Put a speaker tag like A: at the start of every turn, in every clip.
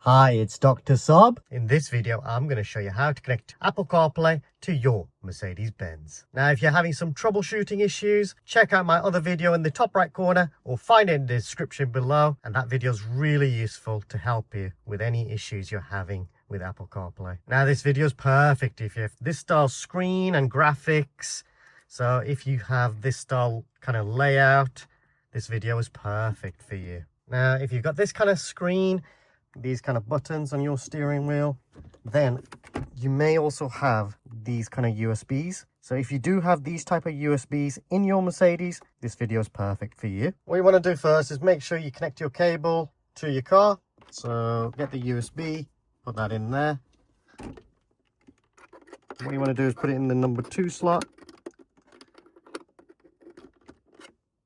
A: Hi, it's Dr. Sob. In this video, I'm going to show you how to connect Apple CarPlay to your Mercedes-Benz. Now, if you're having some troubleshooting issues, check out my other video in the top right corner or find it in the description below. And that video is really useful to help you with any issues you're having with Apple CarPlay. Now, this video is perfect if you have this style screen and graphics. So if you have this style kind of layout, this video is perfect for you. Now, if you've got this kind of screen, these kind of buttons on your steering wheel, then you may also have these kind of USBs. So if you do have these type of USBs in your Mercedes, this video is perfect for you. What you want to do first is make sure you connect your cable to your car. So get the USB, put that in there. What you want to do is put it in the number 2 slot.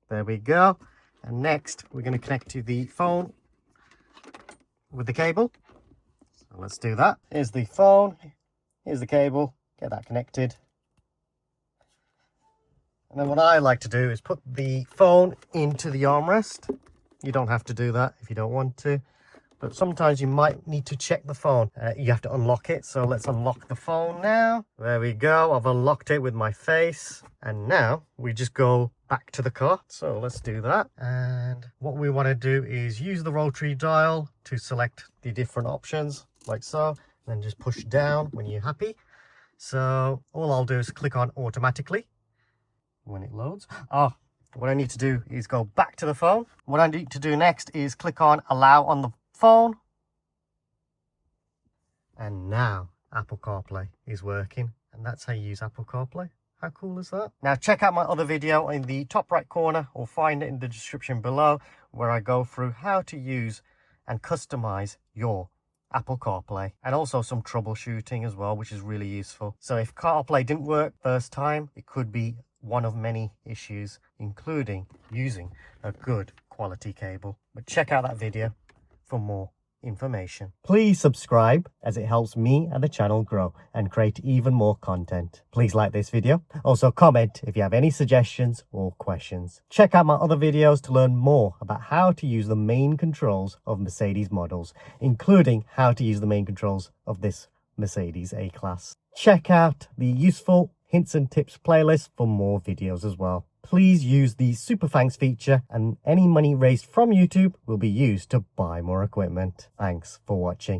A: There we go. And next we're going to connect to the phone with the cable. So let's do that. Here's the phone, here's the cable, get that connected. And then what I like to do is put the phone into the armrest. You don't have to do that if you don't want to, but sometimes you might need to check the phone. You have to unlock it, so let's unlock the phone now. There we go, I've unlocked it with my face, and now we just go back to the car. So let's do that. And what we want to do is use the rotary dial to select the different options, like so, and then just push down when you're happy. So all I'll do is click on automatically when it loads. What I need to do is go back to the phone. What I need to do next is click on allow on the phone. And now Apple CarPlay is working, and that's how you use Apple CarPlay. How cool is that? Now check out my other video in the top right corner or find it in the description below, where I go through how to use and customize your Apple CarPlay, and also some troubleshooting as well, which is really useful. So if CarPlay didn't work first time, it could be one of many issues, including using a good quality cable. But check out that video for more information. Please subscribe, as it helps me and the channel grow and create even more content. Please like this video. Also comment if you have any suggestions or questions. Check out my other videos to learn more about how to use the main controls of Mercedes models, including how to use the main controls of this Mercedes A-Class. Check out the useful hints and tips playlist for more videos as well. Please use the Super Thanks feature, and any money raised from YouTube will be used to buy more equipment. Thanks for watching.